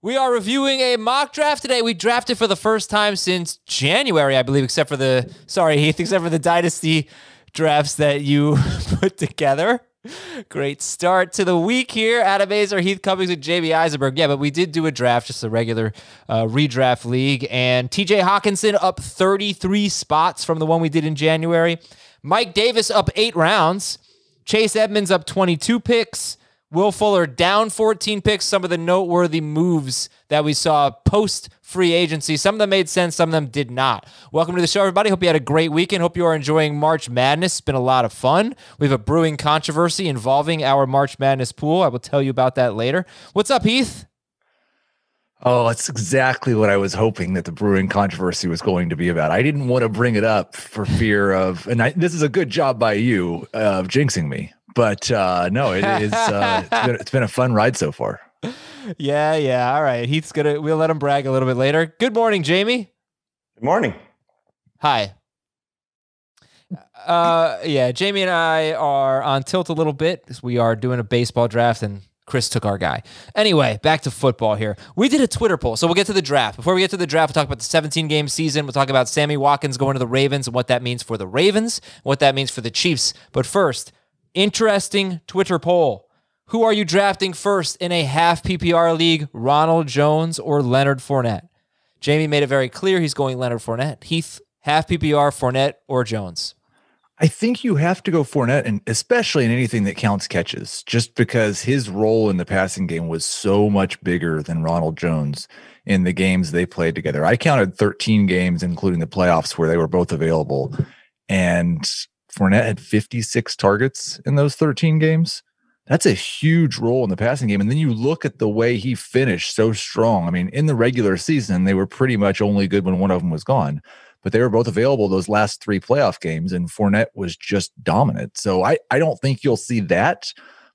We are reviewing a mock draft today. We drafted for the first time since January, I believe, except for the Dynasty drafts that you put together. Great start to the week here. Adam Azer, Heath Cummings, and Jamey Eisenberg. Yeah, but we did do a draft, just a regular redraft league. And TJ Hawkinson up 33 spots from the one we did in January. Mike Davis up 8 rounds. Chase Edmonds up 22 picks. Will Fuller down 14 picks. Some of the noteworthy moves that we saw post-free agency. Some of them made sense, some of them did not. Welcome to the show, everybody. Hope you had a great weekend. Hope you are enjoying March Madness. It's been a lot of fun. We have a brewing controversy involving our March Madness pool. I will tell you about that later. What's up, Heath? Oh, it's exactly what I was hoping that the brewing controversy was going to be about. I didn't want to bring it up for fear of, this is a good job by you of jinxing me. But no, it is. It's been a fun ride so far. Yeah. All right, Heath's we'll let him brag a little bit later. Good morning, Jamey. Good morning. Hi. Jamey and I are on tilt a little bit because we are doing a baseball draft, and Chris took our guy. Anyway, back to football here. We did a Twitter poll, so we'll get to the draft. Before we get to the draft, we'll talk about the 17-game season. We'll talk about Sammy Watkins going to the Ravens and what that means for the Ravens, what that means for the Chiefs. But first, interesting Twitter poll. Who are you drafting first in a half PPR league, Ronald Jones or Leonard Fournette? Jamey made it very clear he's going Leonard Fournette. Heath, half PPR, Fournette or Jones? I think you have to go Fournette, and especially in anything that counts catches, just because his role in the passing game was so much bigger than Ronald Jones in the games they played together. I counted 13 games, including the playoffs, where they were both available, and Fournette had 56 targets in those 13 games. That's a huge role in the passing game. And then you look at the way he finished so strong. I mean, in the regular season, they were pretty much only good when one of them was gone, but they were both available those last 3 playoff games, and Fournette was just dominant. So I don't think you'll see that,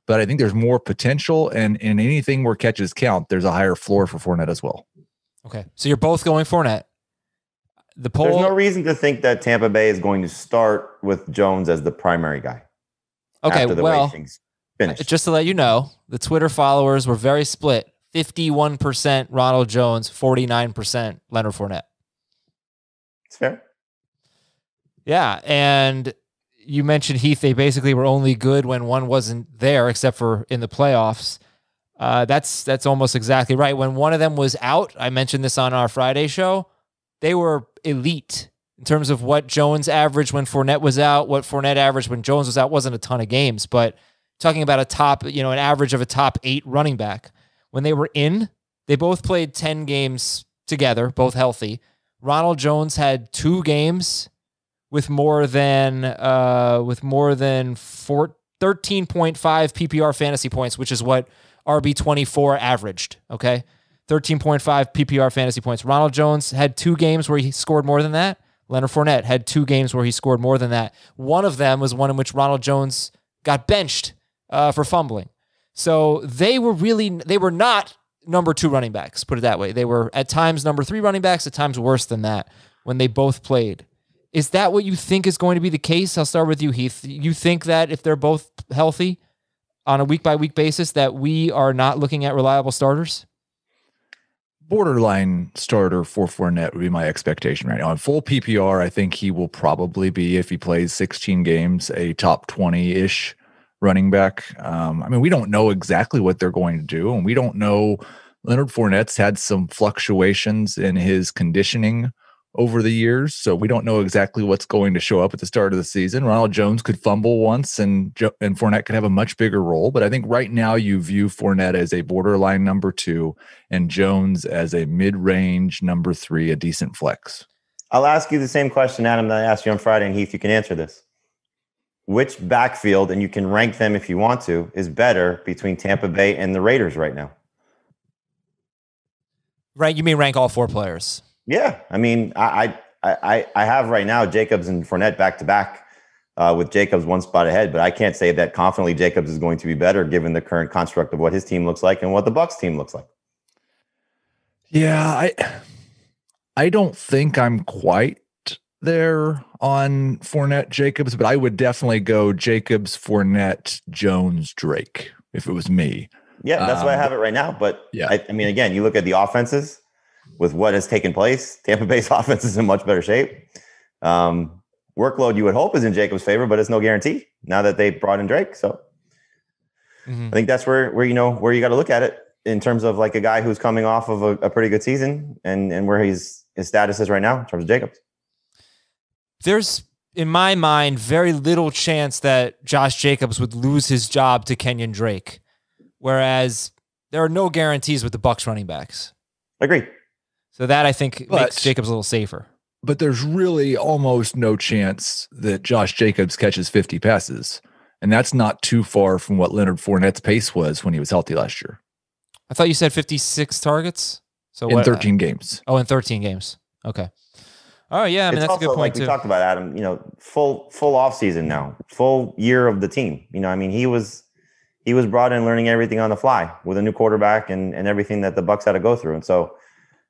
but I think there's more potential. And in anything where catches count, there's a higher floor for Fournette as well. Okay. So you're both going Fournette. The poll. There's no reason to think that Tampa Bay is going to start with Jones as the primary guy. Okay, after the way things finish. Just to let you know, the Twitter followers were very split. 51% Ronald Jones, 49% Leonard Fournette. It's fair. Yeah, and you mentioned, Heath, they basically were only good when one wasn't there, except for in the playoffs. That's almost exactly right. When one of them was out, I mentioned this on our Friday show, they were elite in terms of what Jones averaged when Fournette was out, what Fournette averaged when Jones was out. Wasn't a ton of games, but talking about an average of a top 8 running back. When they were in, they both played 10 games together, both healthy. Ronald Jones had 2 games with more than 13.5 PPR fantasy points, which is what RB24 averaged. Okay. 13.5 PPR fantasy points. Ronald Jones had 2 games where he scored more than that. Leonard Fournette had 2 games where he scored more than that. One of them was one in which Ronald Jones got benched for fumbling. So they were not number 2 running backs, put it that way. They were at times number 3 running backs, at times worse than that when they both played. Is that what you think is going to be the case? I'll start with you, Heath. You think that if they're both healthy on a week-by-week basis, that we are not looking at reliable starters? Borderline starter for Fournette would be my expectation right now. On full PPR, I think he will probably be, if he plays 16 games, a top 20-ish running back. We don't know exactly what they're going to do, and we don't know. Leonard Fournette's had some fluctuations in his conditioning over the years, so we don't know exactly what's going to show up at the start of the season. Ronald Jones could fumble once, and Fournette could have a much bigger role, but I think right now you view Fournette as a borderline number 2 and Jones as a mid-range number 3, a decent flex. I'll ask you the same question, Adam, that I asked you on Friday, and Heath, you can answer this. Which backfield, and you can rank them if you want to, is better between Tampa Bay and the Raiders right now? Right, you mean rank all 4 players? Yeah, I have right now Jacobs and Fournette back to back, with Jacobs 1 spot ahead, but I can't say that confidently Jacobs is going to be better given the current construct of what his team looks like and what the Bucs team looks like. Yeah, I don't think I'm quite there on Fournette Jacobs, but I would definitely go Jacobs, Fournette, Jones, Drake if it was me. Yeah, that's why I have it right now. But yeah, I mean, again, you look at the offenses with what has taken place. Tampa Bay's offense is in much better shape. Workload you would hope is in Jacobs' favor, but it's no guarantee now that they brought in Drake. So I think that's where you got to look at it in terms of like a guy who's coming off of a pretty good season and where his status is right now in terms of Jacobs. There's, in my mind, very little chance that Josh Jacobs would lose his job to Kenyon Drake, whereas there are no guarantees with the Bucs running backs. Agreed. So that, I think, makes Jacobs a little safer. But there's really almost no chance that Josh Jacobs catches 50 passes. And that's not too far from what Leonard Fournette's pace was when he was healthy last year. I thought you said 56 targets. So in 13 games. Oh, in 13 games. Okay. Oh yeah, I mean, that's a good point like too. We talked about, Adam, full off season now, full year of the team. I mean, he was brought in learning everything on the fly with a new quarterback and everything that the Bucs had to go through. And so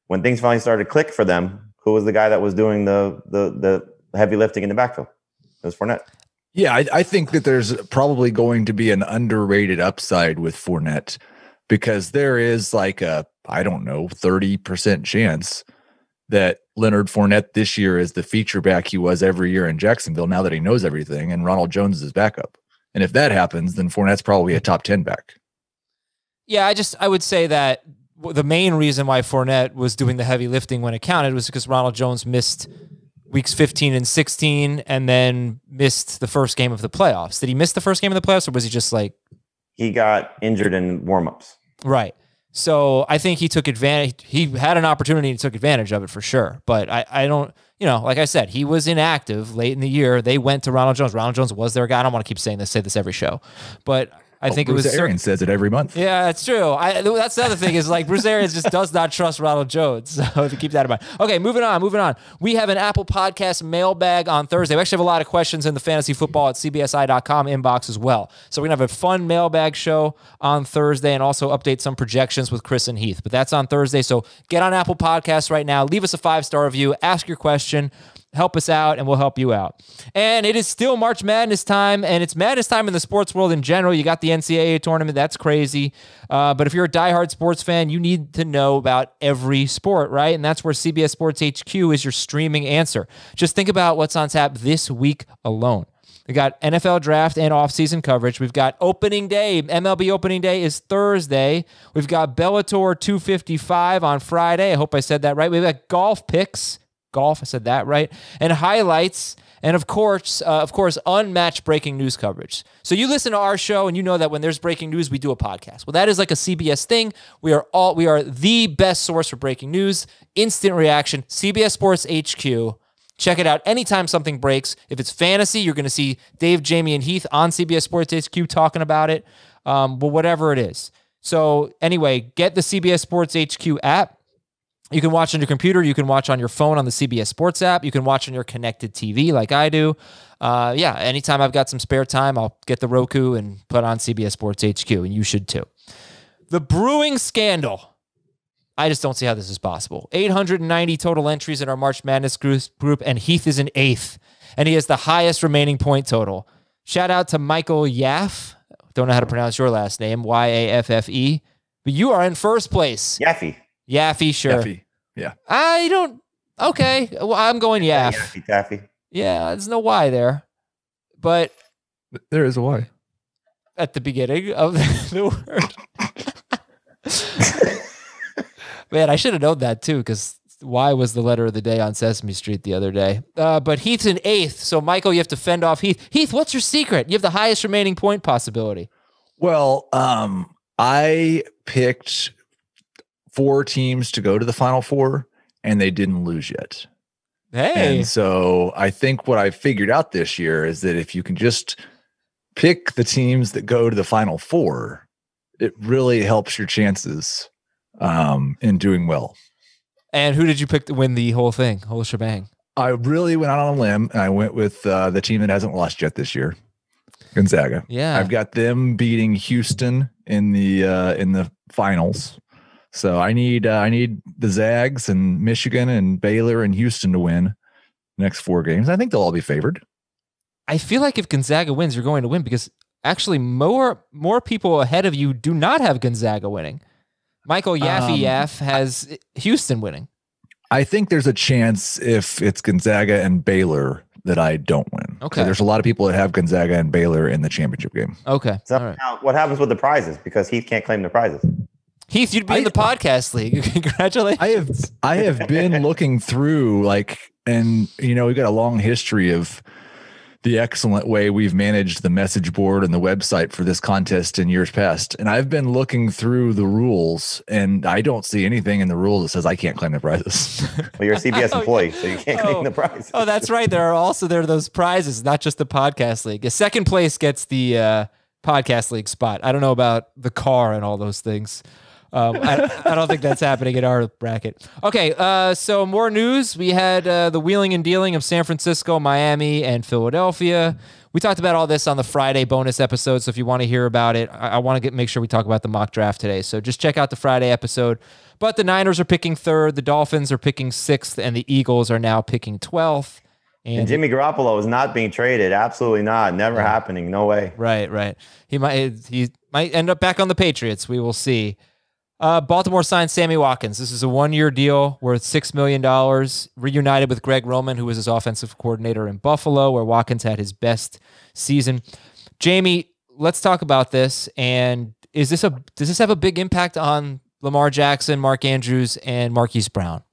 when things finally started to click for them, who was the guy that was doing the heavy lifting in the backfield? It was Fournette. Yeah, I think that there's probably going to be an underrated upside with Fournette because there is like a, 30% chance that Leonard Fournette this year is the feature back he was every year in Jacksonville now that he knows everything and Ronald Jones is his backup. And if that happens, then Fournette's probably a top 10 back. Yeah, I would say that the main reason why Fournette was doing the heavy lifting when it counted was because Ronald Jones missed weeks 15 and 16 and then missed the first game of the playoffs. Did he miss the first game of the playoffs or was he just like... He got injured in warmups. Right. So I think he took advantage. He had an opportunity and took advantage of it for sure. But I don't, like I said, he was inactive late in the year. They went to Ronald Jones. Ronald Jones was their guy. I don't want to keep say this every show, but I think Bruce it was. Arians says it every month. Yeah, that's true. That's the other thing is like Bruce Arians just does not trust Ronald Jones. So to keep that in mind. Okay, moving on. We have an Apple Podcast mailbag on Thursday. We actually have a lot of questions in the fantasy football at cbsi.com inbox as well. So we're going to have a fun mailbag show on Thursday and also update some projections with Chris and Heath. But that's on Thursday. So get on Apple Podcasts right now. Leave us a 5-star review. Ask your question. Help us out, and we'll help you out. And it is still March Madness time, and it's Madness time in the sports world in general. You got the NCAA tournament. That's crazy. But if you're a diehard sports fan, you need to know about every sport, right? And that's where CBS Sports HQ is your streaming answer. Just think about what's on tap this week alone. We got NFL draft and offseason coverage. We've got opening day. MLB opening day is Thursday. We've got Bellator 255 on Friday. I hope I said that right. We've got golf picks. I said that right. And highlights. And of course, unmatched breaking news coverage. So you listen to our show and you know that when there's breaking news, we do a podcast. Well, that is like a CBS thing. We are the best source for breaking news, instant reaction, CBS Sports HQ. Check it out anytime something breaks. If it's fantasy, you're going to see Dave, Jamey, and Heath on CBS Sports HQ talking about it. Whatever it is. So anyway, get the CBS Sports HQ app. You can watch on your computer. You can watch on your phone on the CBS Sports app. You can watch on your connected TV like I do. Anytime I've got some spare time, I'll get the Roku and put on CBS Sports HQ, and you should too. The brewing scandal. I just don't see how this is possible. 890 total entries in our March Madness group, and Heath is in 8th, and he has the highest remaining point total. Shout out to Michael Yaff. Don't know how to pronounce your last name, Yaffe. But you are in first place. Yaffy, sure. Yaffy. Yeah. I don't. Okay. Well, I'm going Yaff. Yaffy Taffy. Yeah, there's no Y there. But there is a Y. At the beginning of the word. Man, I should have known that too, because Y was the letter of the day on Sesame Street the other day. But Heath's in 8th. So, Michael, you have to fend off Heath. Heath, what's your secret? You have the highest remaining point possibility. Well, I picked 4 teams to go to the Final Four, and they didn't lose yet. Hey. And so I think what I figured out this year is that if you can just pick the teams that go to the Final Four, it really helps your chances in doing well. And who did you pick to win the whole thing, whole shebang? I really went out on a limb, and I went with the team that hasn't lost yet this year, Gonzaga. Yeah. I've got them beating Houston in the finals. So I need the Zags and Michigan and Baylor and Houston to win the next 4 games. I think they'll all be favored. I feel like if Gonzaga wins, you're going to win because actually more people ahead of you do not have Gonzaga winning. Michael Yaff has Houston winning. I think there's a chance if it's Gonzaga and Baylor that I don't win. Okay. So there's a lot of people that have Gonzaga and Baylor in the championship game. Okay. So all right. now what happens with the prizes? Because Heath can't claim the prizes. Heath, you'd be in the podcast league. Congratulations. I have been looking through and we've got a long history of the excellent way we've managed the message board and the website for this contest in years past. And I've been looking through the rules, and I don't see anything in the rules that says I can't claim the prizes. Well, you're a CBS employee, so you can't claim the prizes. Oh, that's right. There are those prizes, not just the podcast league. A second place gets the podcast league spot. I don't know about the car and all those things. I don't think that's happening in our bracket. Okay, so more news. We had the wheeling and dealing of San Francisco, Miami, and Philadelphia. We talked about all this on the Friday bonus episode, so if you want to hear about it, I want to make sure we talk about the mock draft today. So just check out the Friday episode. But the Niners are picking 3rd, the Dolphins are picking 6th, and the Eagles are now picking 12th. And Jimmy Garoppolo is not being traded. Absolutely not. Never happening. No way. Right. He might end up back on the Patriots. We will see. Baltimore signed Sammy Watkins. This is a 1-year deal worth $6 million, reunited with Greg Roman, who was his offensive coordinator in Buffalo, where Watkins had his best season. Jamey, let's talk about this. And does this have a big impact on Lamar Jackson, Mark Andrews, and Marquise Brown?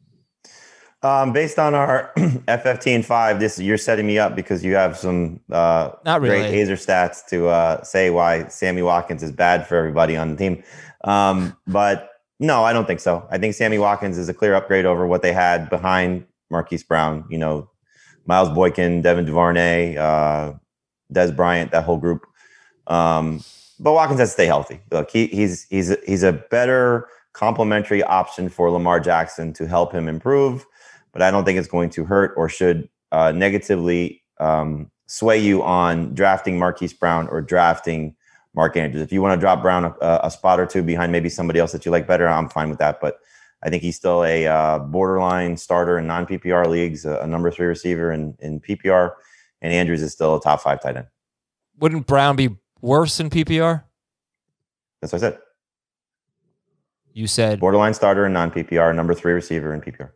Based on our FFT and 5, you're setting me up because you have some Not really. great Hazer stats to say why Sammy Watkins is bad for everybody on the team. But no, I don't think so. I think Sammy Watkins is a clear upgrade over what they had behind Marquise Brown. Miles Boykin, Devin Duvernay, Des Bryant, that whole group. But Watkins has to stay healthy. Look, he's a better complementary option for Lamar Jackson to help him improve. But I don't think it's going to hurt or should negatively sway you on drafting Marquise Brown or drafting Mark Andrews. If you want to drop Brown a spot or two behind maybe somebody else that you like better, I'm fine with that. But I think he's still a borderline starter in non-PPR leagues, a number 3 receiver in PPR, and Andrews is still a top 5 tight end. Wouldn't Brown be worse in PPR? That's what I said. You said borderline starter in non-PPR, number 3 receiver in PPR.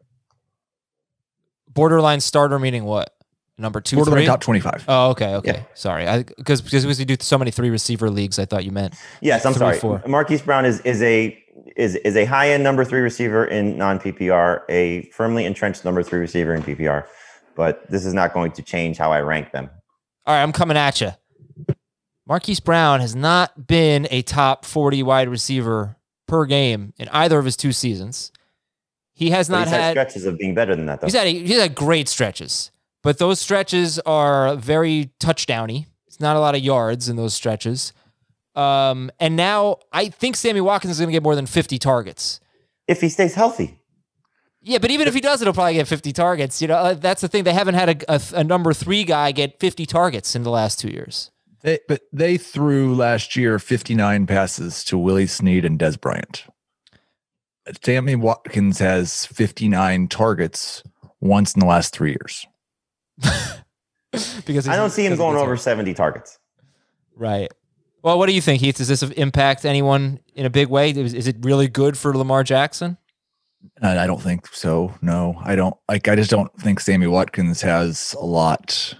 Borderline starter meaning what? Number 2, borderline 3? top 25. Oh, okay. Yeah. Sorry, because we do so many 3 receiver leagues, I thought you meant. Yes, I'm 3, sorry. 4. Marquise Brown is a high end number 3 receiver in non PPR, a firmly entrenched number 3 receiver in PPR. But this is not going to change how I rank them. All right, I'm coming at you. Marquise Brown has not been a top 40 wide receiver per game in either of his 2 seasons. He has not had stretches of being better than that, though. He's had great stretches, but those stretches are very touchdowny. It's not a lot of yards in those stretches. And now I think Sammy Watkins is going to get more than 50 targets. If he stays healthy. Yeah, but even if he doesn't, he'll probably get 50 targets. That's the thing. They haven't had a number 3 guy get 50 targets in the last 2 years. But they threw last year 59 passes to Willie Snead and Des Bryant. Sammy Watkins has 59 targets once in the last 3 years. Because I don't see him going over 70 targets. Right. Well, what do you think, Heath? Does this impact anyone in a big way? Is it really good for Lamar Jackson? I don't think so. No, I don't. I just don't think Sammy Watkins has a lot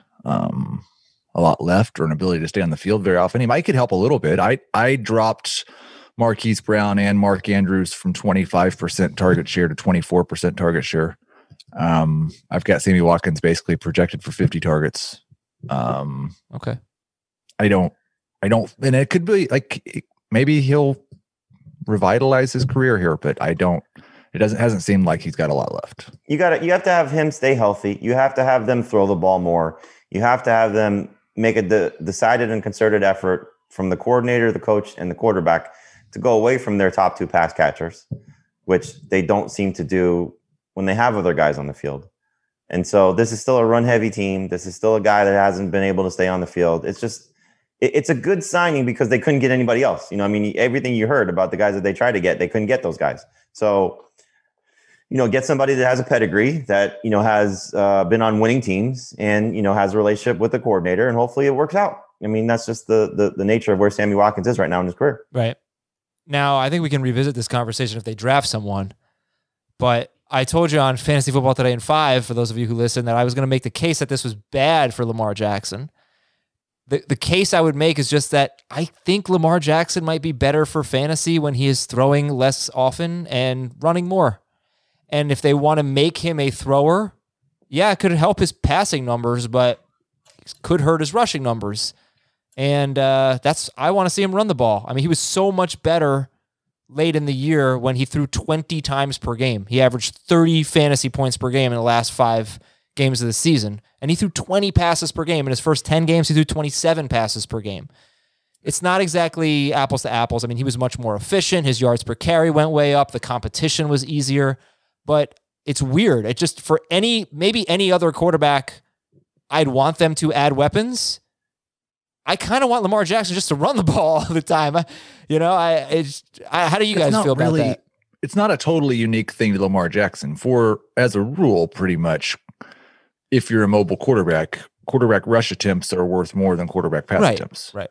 left or an ability to stay on the field very often. He might could help a little bit. I dropped Marquise Brown and Mark Andrews from 25% target share to 24% target share. I've got Sammy Watkins basically projected for 50 targets. Okay. I don't, and it could be like maybe he'll revitalize his career here, but hasn't seemed like he's got a lot left. You have to have him stay healthy. You have to have them throw the ball more. You have to have them make a decided and concerted effort from the coordinator, the coach, and the quarterback to go away from their top 2 pass catchers, which they don't seem to do when they have other guys on the field. And so this is still a run-heavy team. This is still a guy that hasn't been able to stay on the field. It's a good signing because they couldn't get anybody else. Everything you heard about the guys that they tried to get, they couldn't get those guys. So, get somebody that has a pedigree, that, has been on winning teams and, has a relationship with the coordinator, and hopefully it works out. I mean, that's just the nature of where Sammy Watkins is right now in his career. Right. Now, I think we can revisit this conversation if they draft someone, but I told you on Fantasy Football Today in 5, for those of you who listen, that I was going to make the case that this was bad for Lamar Jackson. The case I would make is just that I think Lamar Jackson might be better for fantasy when he is throwing less often and running more. And if they want to make him a thrower, yeah, it could help his passing numbers, but it could hurt his rushing numbers. And I want to see him run the ball. I mean, he was so much better late in the year when he threw 20 times per game. He averaged 30 fantasy points per game in the last 5 games of the season. And he threw 20 passes per game. In his first 10 games, he threw 27 passes per game. It's not exactly apples to apples. I mean, he was much more efficient. His yards per carry went way up. The competition was easier. But it's weird. It just, for maybe any other quarterback, I'd want them to add weapons. I kind of want Lamar Jackson just to run the ball all the time. How do you guys feel about that? It's not a totally unique thing to Lamar Jackson. As a rule, pretty much, if you're a mobile quarterback rush attempts are worth more than quarterback pass attempts. Right.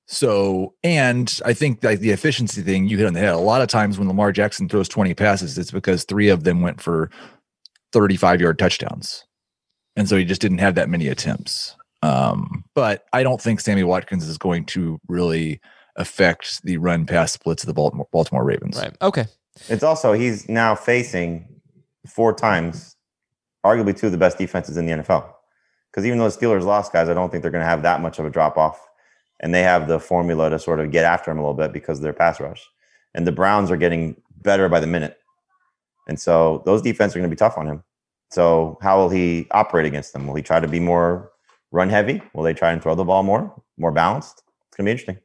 So, and I think like the efficiency thing you hit on the head. A lot of times when Lamar Jackson throws 20 passes, it's because 3 of them went for 35-yard touchdowns. And so he just didn't have that many attempts. But I don't think Sammy Watkins is going to really affect the run-pass splits of the Baltimore Ravens. Right. Okay. It's also, he's now facing 4 times, arguably 2 of the best defenses in the NFL. Because even though the Steelers lost guys, I don't think they're going to have that much of a drop-off. And they have the formula to sort of get after him a little bit because of their pass rush. And the Browns are getting better by the minute. And so those defenses are going to be tough on him. So how will he operate against them? Will he try to be more run heavy? Will they try and throw the ball more balanced? It's going to be interesting.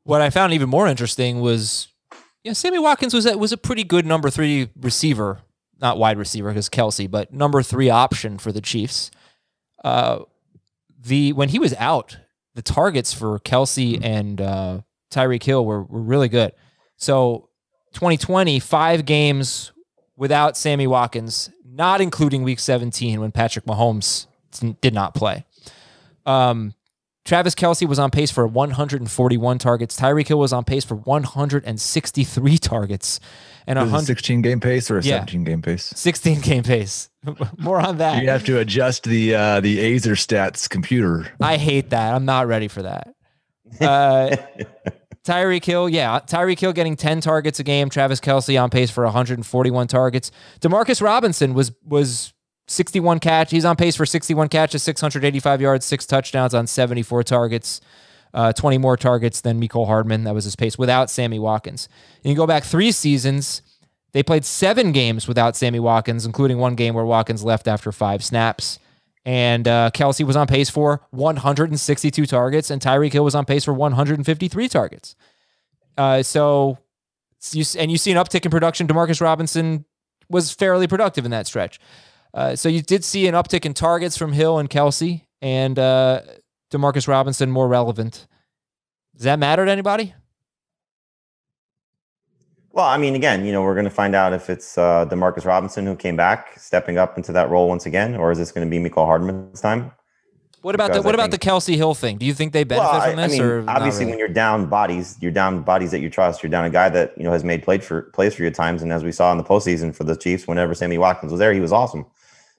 What I found even more interesting was, Sammy Watkins was a pretty good number 3 receiver, not wide receiver because Kelsey, but number 3 option for the Chiefs. When he was out, the targets for Kelsey and Tyreek Hill were really good. So 2020, 5 games without Sammy Watkins, not including week 17 when Patrick Mahomes did not play. Travis Kelce was on pace for 141 targets. Tyreek Hill was on pace for 163 targets. And a 16-game pace or a 17-game pace? 16-game pace. More on that. You have to adjust the Azer stats computer. I hate that. I'm not ready for that. Tyreek Hill getting 10 targets a game. Travis Kelce on pace for 141 targets. Demarcus Robinson was 61 catch. He's on pace for 61 catches, 685 yards, 6 touchdowns on 74 targets. 20 more targets than Mecole Hardman. That was his pace without Sammy Watkins. And you go back 3 seasons, they played 7 games without Sammy Watkins, including 1 game where Watkins left after 5 snaps. And Kelce was on pace for 162 targets, and Tyreek Hill was on pace for 153 targets. So you see an uptick in production. Demarcus Robinson was fairly productive in that stretch. So you did see an uptick in targets from Hill and Kelce, and Demarcus Robinson more relevant. Does that matter to anybody? Well, I mean, again, we're going to find out if it's Demarcus Robinson who came back, stepping up into that role once again, or is this going to be Mecole Hardman's time? What about the Kelce Hill thing? Do you think they benefit from this? Or obviously, when you're down bodies that you trust. You're down a guy that has made plays for you at times, and as we saw in the postseason for the Chiefs, whenever Sammy Watkins was there, he was awesome.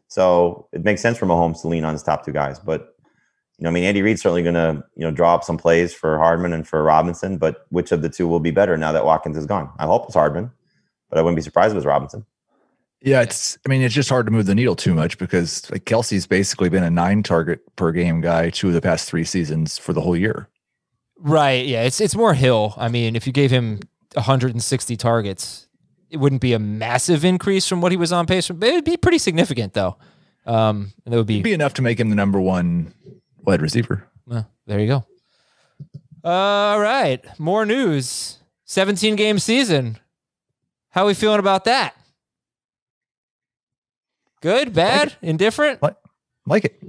So it makes sense for Mahomes to lean on his top 2 guys, but. Andy Reid's certainly going to, draw up some plays for Hardman and for Robinson, but which of the 2 will be better now that Watkins is gone? I hope it's Hardman, but I wouldn't be surprised if it was Robinson. Yeah, it's just hard to move the needle too much because Kelsey's basically been a 9 target per game guy 2 of the past 3 seasons for the whole year. Right. Yeah. It's more Hill. I mean, if you gave him 160 targets, it wouldn't be a massive increase from what he was on pace for, but it'd be pretty significant though. And that would be enough to make him the number 1 wide receiver. Well, there you go. All right. More news. 17-game season. How are we feeling about that? Good, bad, indifferent? Like it.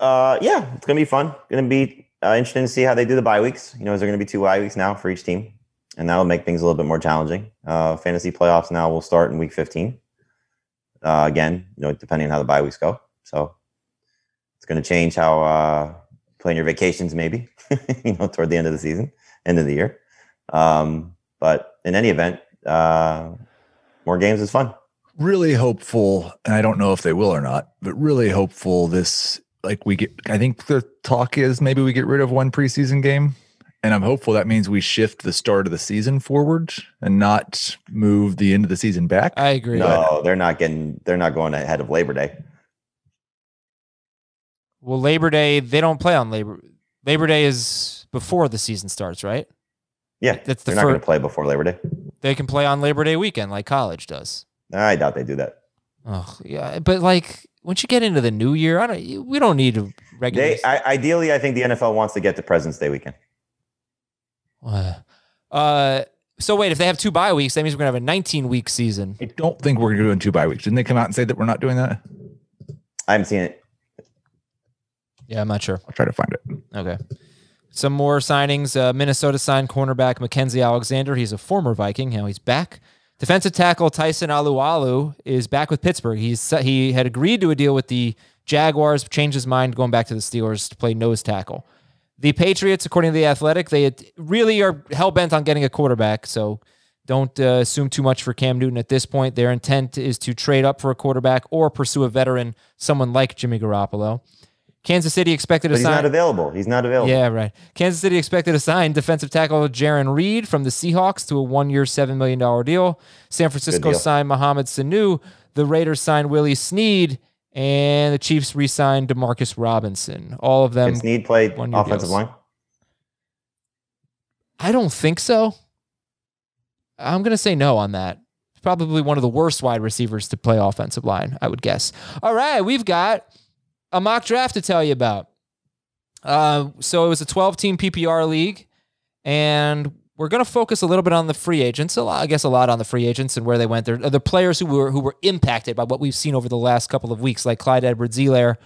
Yeah, it's going to be fun. Going to be interesting to see how they do the bye weeks. Is there going to be 2 bye weeks now for each team? And that'll make things a little bit more challenging. Fantasy playoffs now will start in week 15. Again, depending on how the bye weeks go. So it's going to change how plan your vacations maybe, toward the end of the season, end of the year. But in any event, more games is fun. Really hopeful, and I don't know if they will or not, but really hopeful I think the talk is maybe we get rid of one preseason game. And I'm hopeful that means we shift the start of the season forward and not move the end of the season back. I agree. No, they're not going ahead of Labor Day. Well, Labor Day, they don't play on Labor Day is before the season starts, right? Yeah, they're not going to play before Labor Day. They can play on Labor Day weekend like college does. I doubt they do that. Oh, yeah, but once you get into the new year, we don't need a regular. Ideally, I think the NFL wants to get to President's Day weekend. So wait, if they have 2 bye weeks, that means we're gonna have a 19-week season. I don't think we're doing 2 bye weeks. Didn't they come out and say that we're not doing that? I haven't seen it. Yeah, I'm not sure. I'll try to find it. Okay. Some more signings. Minnesota signed cornerback Mackenzie Alexander. He's a former Viking. Now he's back. Defensive tackle Tyson Alualu is back with Pittsburgh. He had agreed to a deal with the Jaguars, changed his mind, going back to the Steelers to play nose tackle. The Patriots, according to The Athletic, they really are hell-bent on getting a quarterback, so don't assume too much for Cam Newton at this point. Their intent is to trade up for a quarterback or pursue a veteran, someone like Jimmy Garoppolo. Kansas City expected to sign... He's not available. Yeah, right. Kansas City expected to sign defensive tackle Jaron Reed from the Seahawks to a 1-year, $7 million deal. San Francisco signed Mohamed Sanu. The Raiders signed Willie Snead. And the Chiefs re-signed DeMarcus Robinson. All of them. Can Snead play offensive line? I don't think so. I'm going to say no on that. Probably one of the worst wide receivers to play offensive line, I would guess. All right, we've got a mock draft to tell you about. So it was a 12-team PPR league, and we're going to focus a little bit on the free agents. A lot on the free agents and where they went. They're the players who were impacted by what we've seen over the last couple of weeks, like Clyde Edwards-Helaire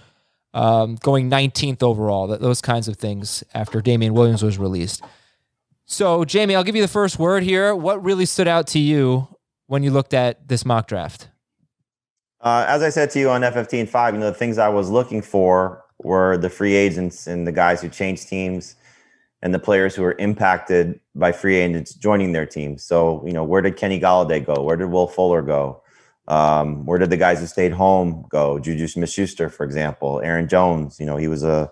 going 19th overall, those kinds of things after Damian Williams was released. So, Jamey, I'll give you the first word here. What really stood out to you when you looked at this mock draft? As I said to you on F15.5, the things I was looking for were the free agents and the guys who changed teams and the players who were impacted by free agents joining their team. So, where did Kenny Golladay go? Where did Will Fuller go? Where did the guys who stayed home go? Juju Smith-Schuster, for example. Aaron Jones, he was a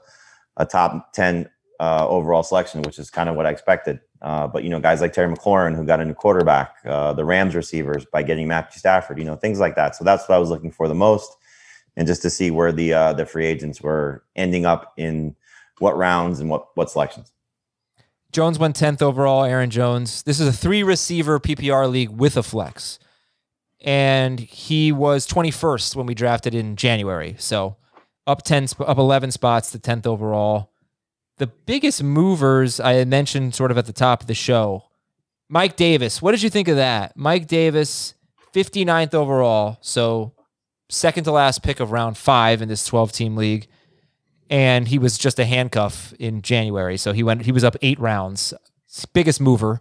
top 10 overall selection, which is kind of what I expected. But, guys like Terry McLaurin, who got a new quarterback, the Rams receivers by getting Matthew Stafford, things like that. So that's what I was looking for the most. And just to see where the free agents were ending up in what rounds and what selections. Jones went 10th overall, Aaron Jones. This is a 3-receiver PPR league with a flex. And he was 21st when we drafted in January. So up 11 spots to 10th overall. The biggest movers I had mentioned sort of at the top of the show. Mike Davis. What did you think of that? Mike Davis, 59th overall. So second to last pick of round 5 in this 12-team league. And he was just a handcuff in January. So he was up 8 rounds. Biggest mover.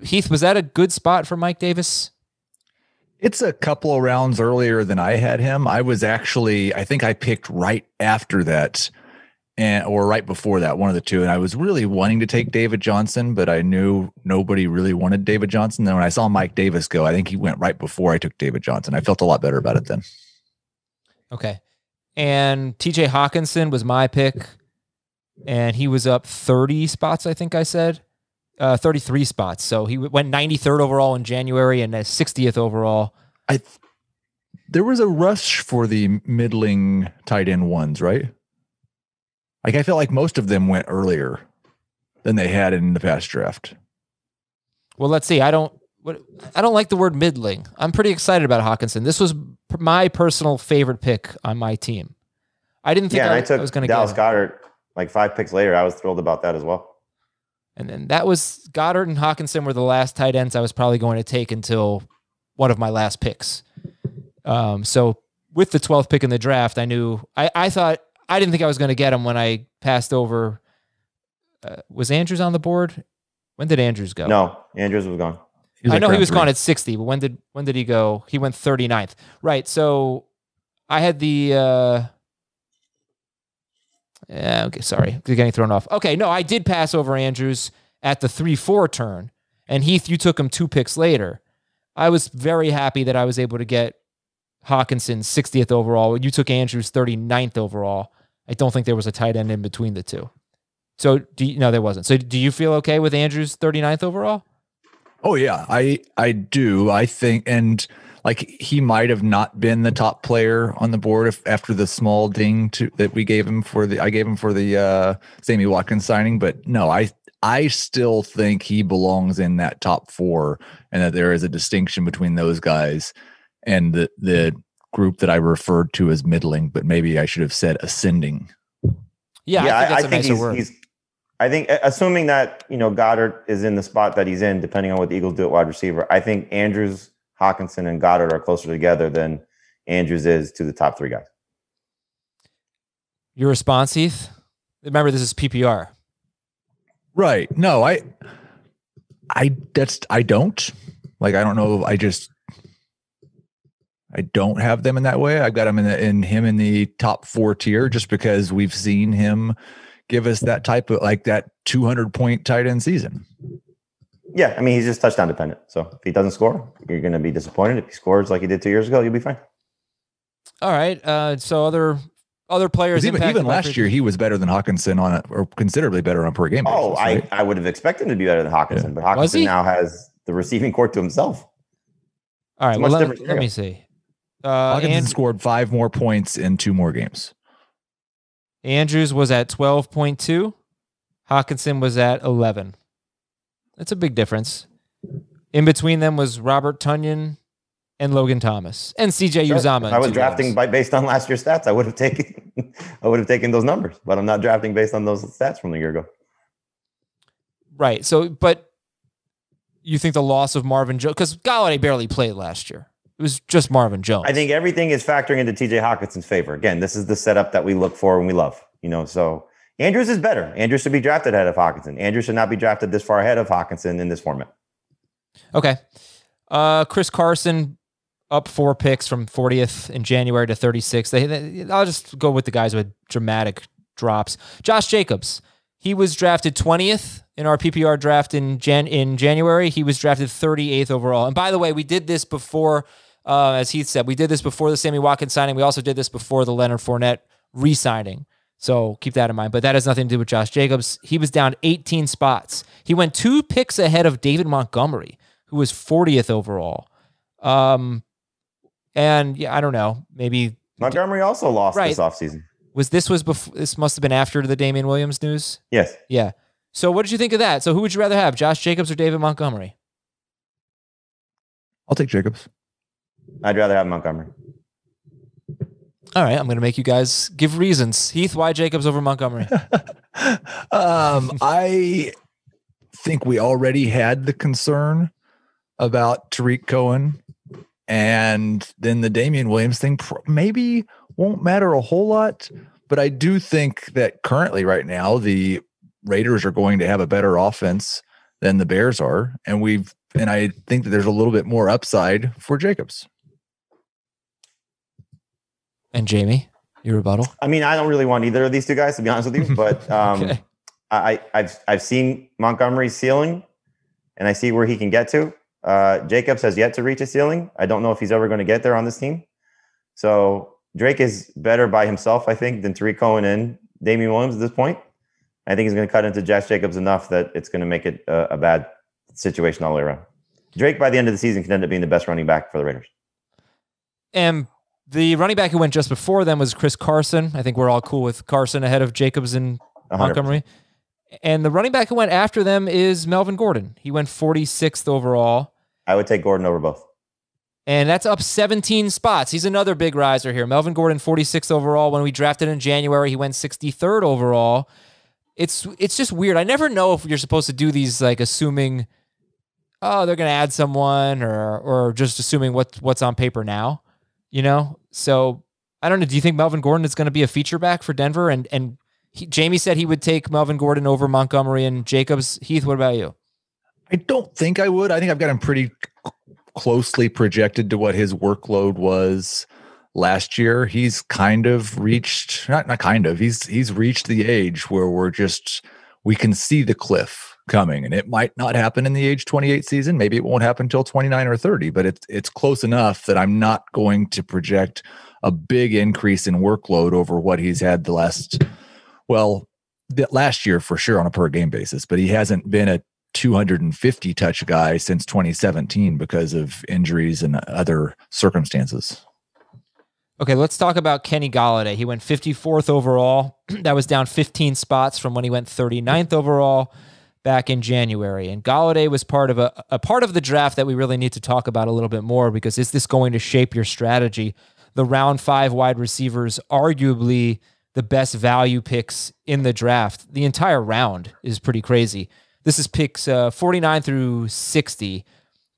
Heath, was that a good spot for Mike Davis? It's a couple of rounds earlier than I had him. I think I picked right after that or right before that, one of the two. And I was really wanting to take David Johnson, but I knew nobody really wanted David Johnson. Then when I saw Mike Davis go, I think he went right before I took David Johnson. I felt a lot better about it then. Okay. And TJ Hawkinson was my pick, and he was up 30 spots, I think I said. 33 spots. So he went 93rd overall in January and 60th overall. There was a rush for the middling tight end ones, right? I felt like most of them went earlier than they had in the past draft. Well, let's see. I don't like the word middling. I'm pretty excited about Hawkinson. This was my personal favorite pick on my team. I didn't think I was going to get Dallas Goedert like 5 picks later. I was thrilled about that as well. And then that was Goddard and Hawkinson were the last tight ends I was probably going to take until one of my last picks. So with the 12th pick in the draft, I knew I thought I didn't think I was going to get him when I passed over. Was Andrews on the board? When did Andrews go? No, Andrews was gone. I know he was gone at 60, but when did he go? He went 39th. Right. So I had the Yeah, okay, sorry. You're getting thrown off. Okay, no, I did pass over Andrews at the 3-4 turn. And Heath, you took him 2 picks later. I was very happy that I was able to get Hawkinson 60th overall. You took Andrews 39th overall. I don't think there was a tight end in between the two. So, no, there wasn't. So do you feel okay with Andrews 39th overall? Oh, yeah, I do. I think, and like he might have not been the top player on the board after the small ding that we gave him for the Sammy Watkins signing. But no, I still think he belongs in that top 4, and that there is a distinction between those guys and the group that I referred to as middling, but maybe I should have said ascending. Yeah, I think he's I think assuming that, Goddard is in the spot that he's in, depending on what the Eagles do at wide receiver, I think Andrews, Hawkinson, and Goddard are closer together than Andrews is to the top 3 guys. Your response, Heath? Remember, this is PPR. Right. No, I don't. Like, I don't know. I don't have them in that way. I've got him in the top 4 tier, just because we've seen him give us that type of, like, that 200-point tight end season. Yeah, I mean, he's just touchdown dependent. So if he doesn't score, you're going to be disappointed. If he scores like he did 2 years ago, you'll be fine. All right. So other players, even last year, he was better than Hawkinson or considerably better on per game basis. Oh, right? I would have expected him to be better than Hawkinson, but Hawkinson now has the receiving court to himself. All right. Well, let me see. Hawkinson scored 5 more points in 2 more games. Andrews was at 12.2. Hawkinson was at 11. That's a big difference. In between them was Robert Tonyan and Logan Thomas and CJ Uzomah. If I was drafting based on last year's stats, I would have taken those numbers, but I'm not drafting based on those stats from a year ago. Right. So, but you think the loss of Marvin Jones, because Golladay barely played last year. It was just Marvin Jones. I think everything is factoring into TJ Hawkinson's favor. Again, this is the setup that we look for and we love, so Andrews is better. Andrews should be drafted ahead of Hawkinson. Andrews should not be drafted this far ahead of Hawkinson in this format. Okay. Chris Carson up 4 picks from 40th in January to 36th. I'll just go with the guys with dramatic drops. Josh Jacobs, he was drafted 20th in our PPR draft in January. He was drafted 38th overall. And by the way, we did this before, as Heath said, we did this before the Sammy Watkins signing. We also did this before the Leonard Fournette re-signing. So keep that in mind. But that has nothing to do with Josh Jacobs. He was down 18 spots. He went 2 picks ahead of David Montgomery, who was 40th overall. And yeah, I don't know. Maybe Montgomery also lost this offseason. This must have been after the Damian Williams news? Yes. Yeah. So what did you think of that? So who would you rather have, Josh Jacobs or David Montgomery? I'll take Jacobs. I'd rather have Montgomery. All right, I'm going to make you guys give reasons. Heath, why Jacobs over Montgomery? I think we already had the concern about Tyreek Cohen, and then the Damian Williams thing maybe won't matter a whole lot, but I do think that currently right now the Raiders are going to have a better offense than the Bears are, and I think that there's a little bit more upside for Jacobs. And Jamey, your rebuttal? I mean, I don't really want either of these 2 guys, to be honest with you, but Okay. I've seen Montgomery's ceiling, and I see where he can get to. Jacobs has yet to reach a ceiling. I don't know if he's ever going to get there on this team. So Drake is better by himself, I think, than Tyreek Cohen and Damian Williams at this point. I think he's going to cut into Josh Jacobs enough that it's going to make it a bad situation all the way around. Drake, by the end of the season, can end up being the best running back for the Raiders. And the running back who went just before them was Chris Carson. I think we're all cool with Carson ahead of Jacobs and 100%. Montgomery. And the running back who went after them is Melvin Gordon. He went 46th overall. I would take Gordon over both. And that's up 17 spots. He's another big riser here. Melvin Gordon, 46th overall. When we drafted in January, he went 63rd overall. It's just weird. I never know if you're supposed to do these, like, assuming, they're going to add someone or just assuming what's on paper now, So I don't know. Do you think Melvin Gordon is going to be a feature back for Denver? And Jamey said he would take Melvin Gordon over Montgomery and Jacobs. Heath, what about you? I don't think I would. I think I've got him pretty closely projected to what his workload was last year, he's kind of reached, not kind of, he's reached the age where we can see the cliff coming, and it might not happen in the age 28 season. Maybe it won't happen until 29 or 30, but it's close enough that I'm not going to project a big increase in workload over what he's had the last year for sure on a per game basis, but he hasn't been a 250 touch guy since 2017 because of injuries and other circumstances. Okay, let's talk about Kenny Golladay. He went 54th overall. That was down 15 spots from when he went 39th overall back in January. And Golladay was part of a part of the draft that we really need to talk about a little bit more, because is this going to shape your strategy? The round 5 wide receivers, arguably the best value picks in the draft. The entire round is pretty crazy. This is picks 49 through 60.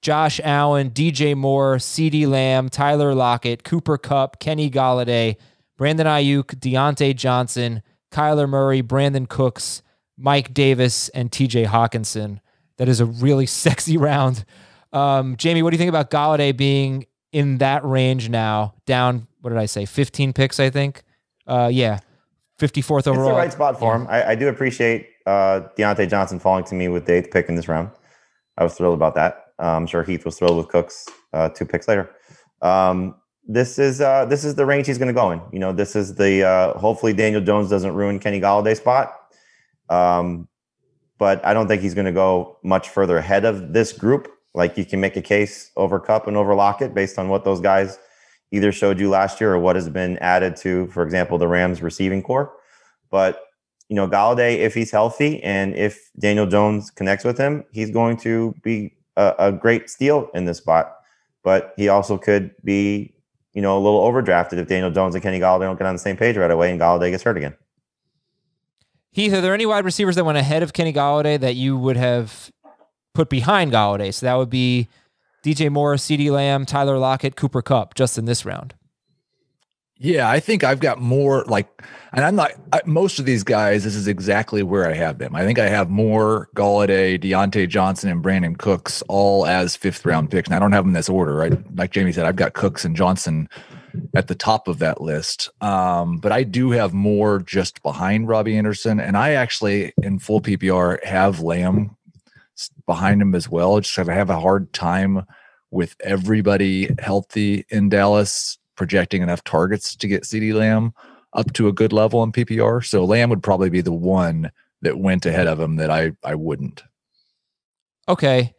Josh Allen, DJ Moore, CeeDee Lamb, Tyler Lockett, Cooper Kupp, Kenny Golladay, Brandon Ayuk, Deontay Johnson, Kyler Murray, Brandon Cooks, Mike Davis, and TJ Hawkinson. That is a really sexy round. Jamey, what do you think about Golladay being in that range now? Down, what did I say, 15 picks, I think? 54th overall. It's the right spot for him. I do appreciate Deontay Johnson falling to me with the 8th pick in this round. I was thrilled about that. I'm sure Heath was thrilled with Cooks 2 picks later. This is the range he's going to go in. You know, this is the hopefully Daniel Jones doesn't ruin Kenny Galladay's spot. But I don't think he's going to go much further ahead of this group. Like, you can make a case over Kupp and over Lockett based on what those guys either showed you last year or what has been added to, for example, the Rams receiving core. But, you know, Golladay, if he's healthy and if Daniel Jones connects with him, he's going to be a great steal in this spot. But he also could be, you know, a little overdrafted if Daniel Jones and Kenny Golladay don't get on the same page right away and Golladay gets hurt again. Heath, are there any wide receivers that went ahead of Kenny Golladay that you would have put behind Golladay? So that would be DJ Moore, CeeDee Lamb, Tyler Lockett, Cooper Kupp, just in this round. Yeah, I think I've got more most of these guys, this is exactly where I have them. I think I have more Golladay, Deontay Johnson, and Brandon Cooks all as 5th round picks. And I don't have them in this order, right? Like Jamey said, I've got Cooks and Johnson at the top of that list. But I do have more just behind Robbie Anderson. And I actually, in full PPR, have Lamb behind him as well. Just I have a hard time with everybody healthy in Dallas projecting enough targets to get CeeDee Lamb up to a good level in PPR. So Lamb would probably be the one that went ahead of him that I wouldn't. Okay.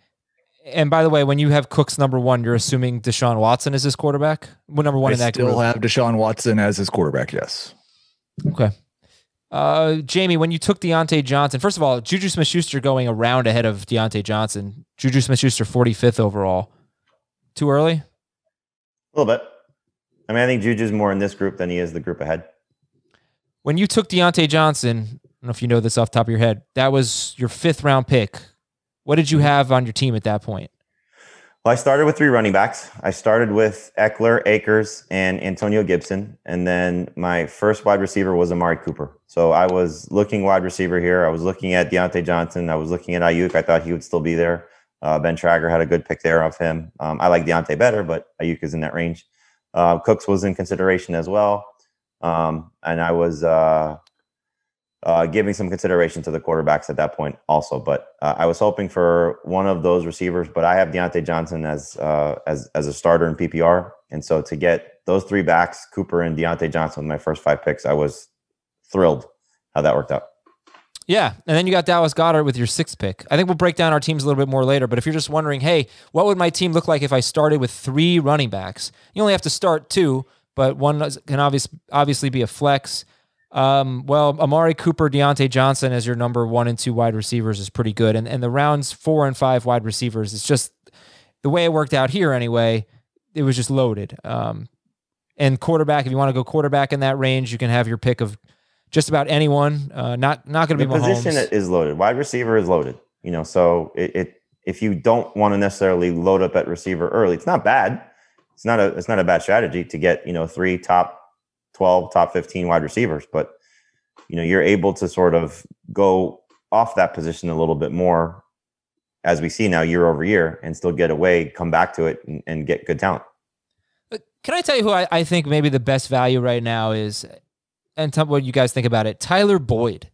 And by the way, when you have Cooks number 1, you're assuming Deshaun Watson is his quarterback? Number 1 in that group. I still have Deshaun Watson as his quarterback, yes. Okay. Jamey, when you took Deontay Johnson, first of all, Juju Smith-Schuster going a round ahead of Deontay Johnson. Juju Smith-Schuster 45th overall. Too early? A little bit. I mean, I think Juju's more in this group than he is the group ahead. When you took Deontay Johnson, I don't know if you know this off the top of your head, that was your 5th round pick. What did you have on your team at that point? Well, I started with 3 running backs. I started with Eckler, Akers, and Antonio Gibson. And then my first wide receiver was Amari Cooper. So I was looking wide receiver here. I was looking at Deontay Johnson. I was looking at Ayuk. I thought he would still be there. Ben Trager had a good pick there of him. I like Deontay better, but Ayuk is in that range. Cooks was in consideration as well. And I was giving some consideration to the quarterbacks at that point also. But I was hoping for one of those receivers, but I have Deontay Johnson as a starter in PPR. And so to get those 3 backs, Cooper and Deontay Johnson, my first 5 picks, I was thrilled how that worked out. Yeah, and then you got Dallas Goedert with your 6th pick. I think we'll break down our teams a little bit more later, but if you're just wondering, hey, what would my team look like if I started with 3 running backs? You only have to start 2, but one can obviously be a flex. Well, Amari Cooper, Deontay Johnson as your number 1 and 2 wide receivers is pretty good. And the rounds 4 and 5 wide receivers, it's just the way it worked out here anyway, it was just loaded. And quarterback, if you want to go quarterback in that range, you can have your pick of just about anyone. Not going to be Mahomes. The position is loaded. Wide receiver is loaded. You know, so if you don't want to necessarily load up at receiver early, it's not bad. It's not a bad strategy to get, you know, 3 top 12, top 15 wide receivers, but you know, you're able to sort of go off that position a little bit more as we see now year over year and still get away, come back to it and get good talent. Can I tell you who I think maybe the best value right now is, and tell me what you guys think about it? Tyler Boyd,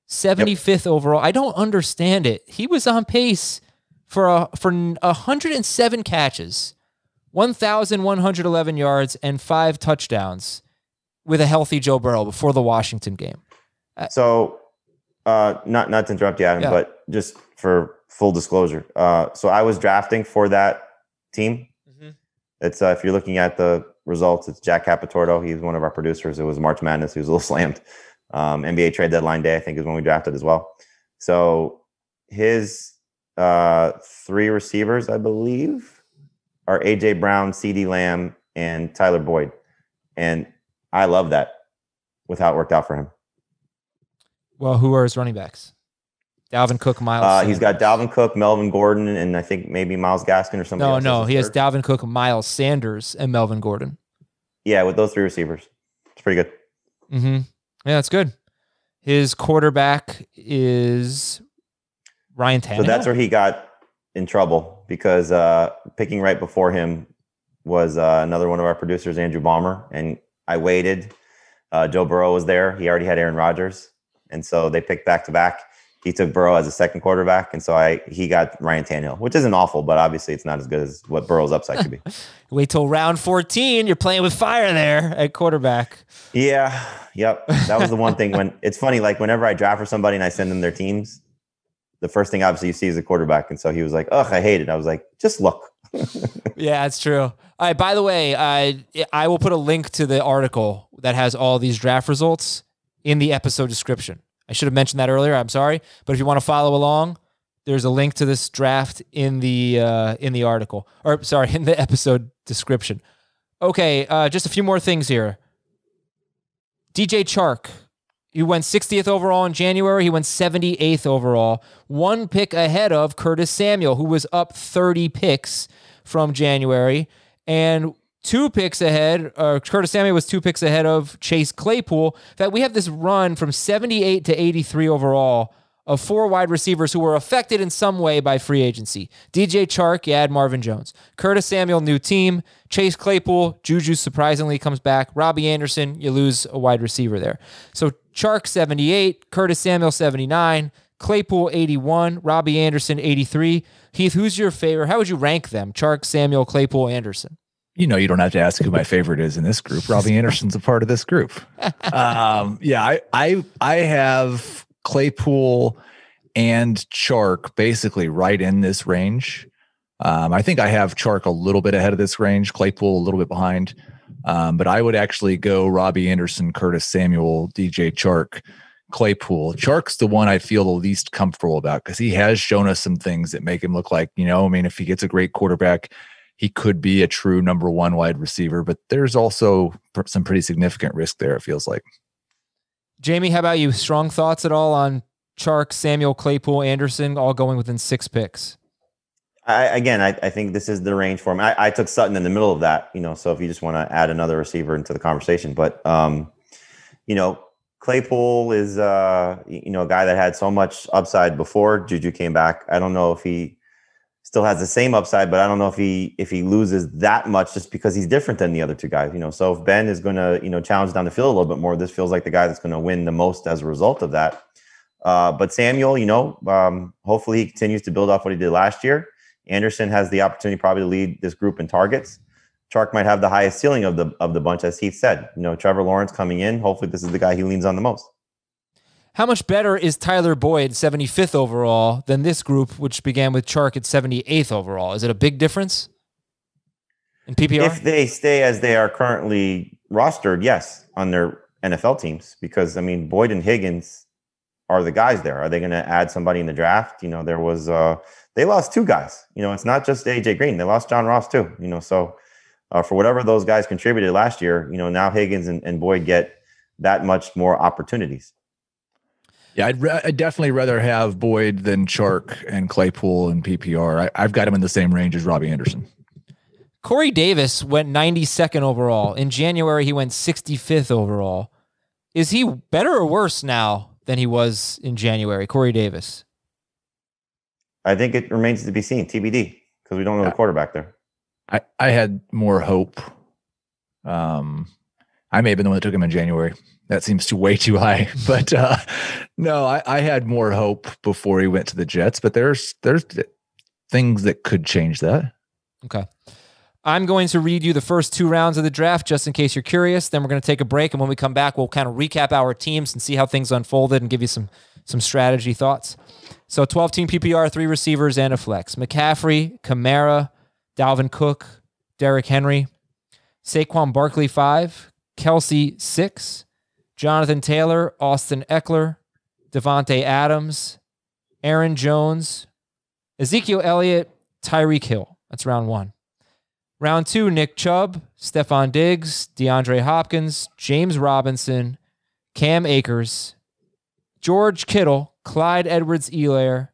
75th overall. I don't understand it. He was on pace for 107 catches, 1,111 yards, and 5 touchdowns with a healthy Joe Burrow before the Washington game. So, not to interrupt you, Adam, but just for full disclosure, so I was drafting for that team. It's if you're looking at the results, it's Jack Capitorto. He's one of our producers. It was March Madness. He was a little slammed. NBA trade deadline day, I think, is when we drafted as well. So his 3 receivers, I believe, are AJ Brown, CeeDee Lamb, and Tyler Boyd. And I love that with how it worked out for him. Well, who are his running backs? Dalvin Cook, Miles. He's got Dalvin Cook, Melvin Gordon, and I think maybe Myles Gaskin or something else. No, he has Dalvin Cook, Miles Sanders, and Melvin Gordon. Yeah, with those 3 receivers. It's pretty good. Mm-hmm. Yeah, that's good. His quarterback is Ryan Tannehill. So that's where he got in trouble because picking right before him was another one of our producers, Andrew Ballmer, and I waited. Joe Burrow was there. He already had Aaron Rodgers, and so they picked back-to-back. He took Burrow as a second quarterback, and so he got Ryan Tannehill, which isn't awful, but obviously it's not as good as what Burrow's upside could be. Wait till round 14. You're playing with fire there at quarterback. Yeah, yep. That was the one thing. When it's funny, like whenever I draft for somebody and I send them their teams, the first thing obviously you see is a quarterback, and so he was like, "Ugh, I hate it." I was like, "Just look." Yeah, that's true. All right. By the way, I will put a link to the article that has all these draft results in the episode description. I should have mentioned that earlier. I'm sorry, but if you want to follow along, there's a link to this draft in the article, or sorry, in the episode description. Okay, just a few more things here. DJ Chark, he went 60th overall in January. He went 78th overall, 1 pick ahead of Curtis Samuel, who was up 30 picks from January, and 2 picks ahead. Curtis Samuel was 2 picks ahead of Chase Claypool. In fact, we have this run from 78 to 83 overall of 4 wide receivers who were affected in some way by free agency. DJ Chark, you add Marvin Jones. Curtis Samuel, new team. Chase Claypool, Juju surprisingly comes back. Robbie Anderson, you lose a wide receiver there. So Chark 78, Curtis Samuel 79, Claypool 81, Robbie Anderson 83. Heath, who's your favorite? How would you rank them? Chark, Samuel, Claypool, Anderson. You know, you don't have to ask who my favorite is in this group. Robbie Anderson's a part of this group. Yeah, I have Claypool and Chark basically right in this range. I think I have Chark a little bit ahead of this range, Claypool a little bit behind. But I would actually go Robbie Anderson, Curtis Samuel, DJ Chark, Claypool. Chark's the one I feel the least comfortable about because he has shown us some things that make him look like, if he gets a great quarterback, he could be a true number 1 wide receiver, but there's also some pretty significant risk there, it feels like. Jamey, how about you? Strong thoughts at all on Chark, Samuel, Claypool, Anderson, all going within 6 picks? I think this is the range for him. I took Sutton in the middle of that, so if you just want to add another receiver into the conversation. But, Claypool is, a guy that had so much upside before Juju came back. I don't know if he still has the same upside, but I don't know if he loses that much just because he's different than the other 2 guys. So if Ben is going to, challenge down the field a little bit more, this feels like the guy that's going to win the most as a result of that. But Samuel, hopefully he continues to build off what he did last year. Anderson has the opportunity probably to lead this group in targets. Chark might have the highest ceiling of the bunch, as Heath said. Trevor Lawrence coming in. Hopefully this is the guy he leans on the most. How much better is Tyler Boyd, 75th overall, than this group, which began with Chark at 78th overall? Is it a big difference in PPR? If they stay as they are currently rostered, yes, on their NFL teams. Because, Boyd and Higgins are the guys there. Are they going to add somebody in the draft? There was they lost 2 guys. It's not just AJ Green. They lost John Ross too. So for whatever those guys contributed last year, now Higgins and Boyd get that much more opportunities. Yeah, I'd definitely rather have Boyd than Chark and Claypool and PPR. I've got him in the same range as Robbie Anderson. Corey Davis went 92nd overall. In January, he went 65th overall. Is he better or worse now than he was in January, Corey Davis? I think it remains to be seen, TBD, because we don't know the quarterback there. I had more hope I may have been the one that took him in January. That seems way too high. But no, I had more hope before he went to the Jets. But there's things that could change that. Okay. I'm going to read you the first 2 rounds of the draft just in case you're curious. Then we're going to take a break. And when we come back, we'll kind of recap our teams and see how things unfolded and give you some strategy thoughts. So 12-team PPR, 3 receivers and a flex. McCaffrey, Kamara, Dalvin Cook, Derrick Henry, Saquon Barkley 5, Kelsey 6, Jonathan Taylor, Austin Eckler, Devontae Adams, Aaron Jones, Ezekiel Elliott, Tyreek Hill. That's round 1. Round 2, Nick Chubb, Stephon Diggs, DeAndre Hopkins, James Robinson, Cam Akers, George Kittle, Clyde Edwards-Helaire,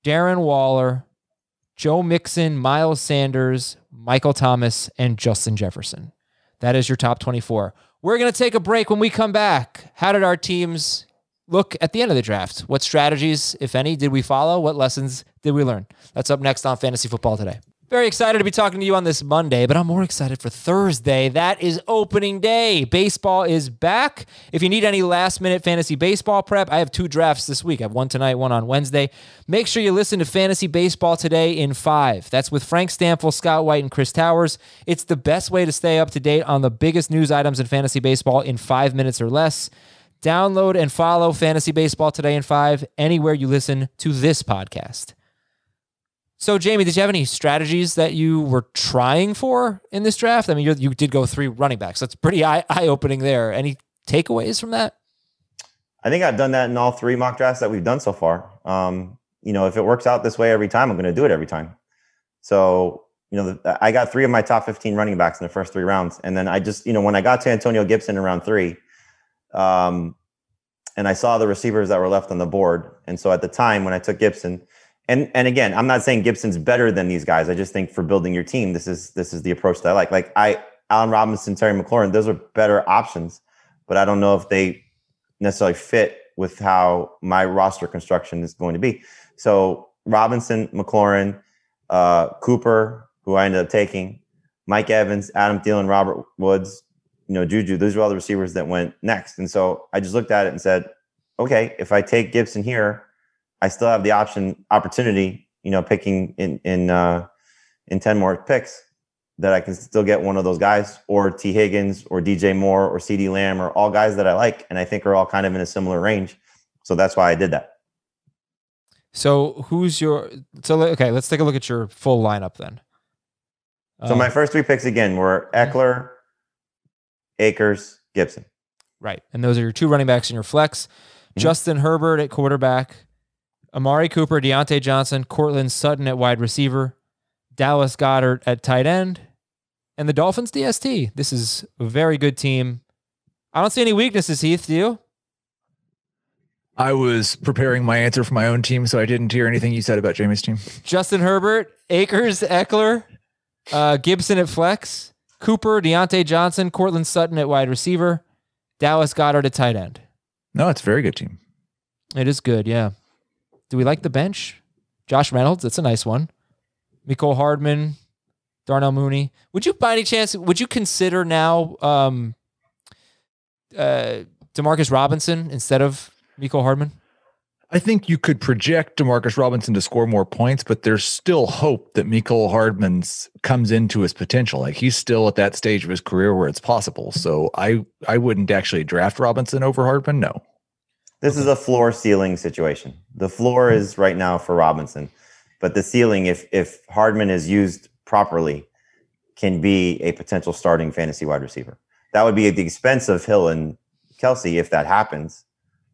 Darren Waller, Joe Mixon, Miles Sanders, Michael Thomas, and Justin Jefferson. That is your top 24. We're going to take a break. When we come back, how did our teams look at the end of the draft? What strategies, if any, did we follow? What lessons did we learn? That's up next on Fantasy Football Today. Very excited to be talking to you on this Monday, but I'm more excited for Thursday. That is opening day. Baseball is back. If you need any last-minute fantasy baseball prep, I have 2 drafts this week. I have one tonight, one on Wednesday. Make sure you listen to Fantasy Baseball Today in 5. That's with Frank Stanfill, Scott White, and Chris Towers. It's the best way to stay up to date on the biggest news items in fantasy baseball in 5 minutes or less. Download and follow Fantasy Baseball Today in 5 anywhere you listen to this podcast. So, Jamey, did you have any strategies that you were trying for in this draft? I mean, you did go 3 running backs. That's pretty eye-opening there. Any takeaways from that? I think I've done that in all 3 mock drafts that we've done so far. If it works out this way every time, I'm going to do it every time. So, I got 3 of my top 15 running backs in the first 3 rounds. And then I just, when I got to Antonio Gibson in round 3, and I saw the receivers that were left on the board. And so at the time when I took Gibson, and again, I'm not saying Gibson's better than these guys. I just think for building your team, this is the approach that I like. Like Allen Robinson, Terry McLaurin, those are better options, but I don't know if they necessarily fit with how my roster construction is going to be. So Robinson, McLaurin, Cooper, who I ended up taking, Mike Evans, Adam Thielen, Robert Woods, Juju, those are all the receivers that went next. And so I just looked at it and said, okay, if I take Gibson here, I still have the opportunity, picking in 10 more picks that I can still get one of those guys, or T. Higgins or DJ Moore or CD Lamb, or all guys that I like and I think are all kind of in a similar range. So that's why I did that. So okay, let's take a look at your full lineup then. So my first 3 picks again were Eckler, Akers, Gibson. Right. And those are your 2 running backs in your flex. Mm-hmm. Justin Herbert at quarterback, Amari Cooper, Deontay Johnson, Courtland Sutton at wide receiver, Dallas Goedert at tight end, and the Dolphins DST. This is a very good team. I don't see any weaknesses, Heath. Do you? I was preparing my answer for my own team, so I didn't hear anything you said about Jamey's team. Justin Herbert, Akers, Eckler, Gibson at flex, Cooper, Deontay Johnson, Courtland Sutton at wide receiver, Dallas Goedert at tight end. No, it's a very good team. It is good, yeah. Do we like the bench? Josh Reynolds, that's a nice one. Mecole Hardman, Darnell Mooney. Would you, by any chance, consider now Demarcus Robinson instead of Mecole Hardman? I think you could project Demarcus Robinson to score more points, but there's still hope that Mecole Hardman comes into his potential. Like, he's still at that stage of his career where it's possible. So I wouldn't actually draft Robinson over Hardman. No. This is a floor ceiling situation. The floor is right now for Robinson, but the ceiling, if Hardman is used properly, can be a potential starting fantasy wide receiver. That would be at the expense of Hill and Kelsey if that happens,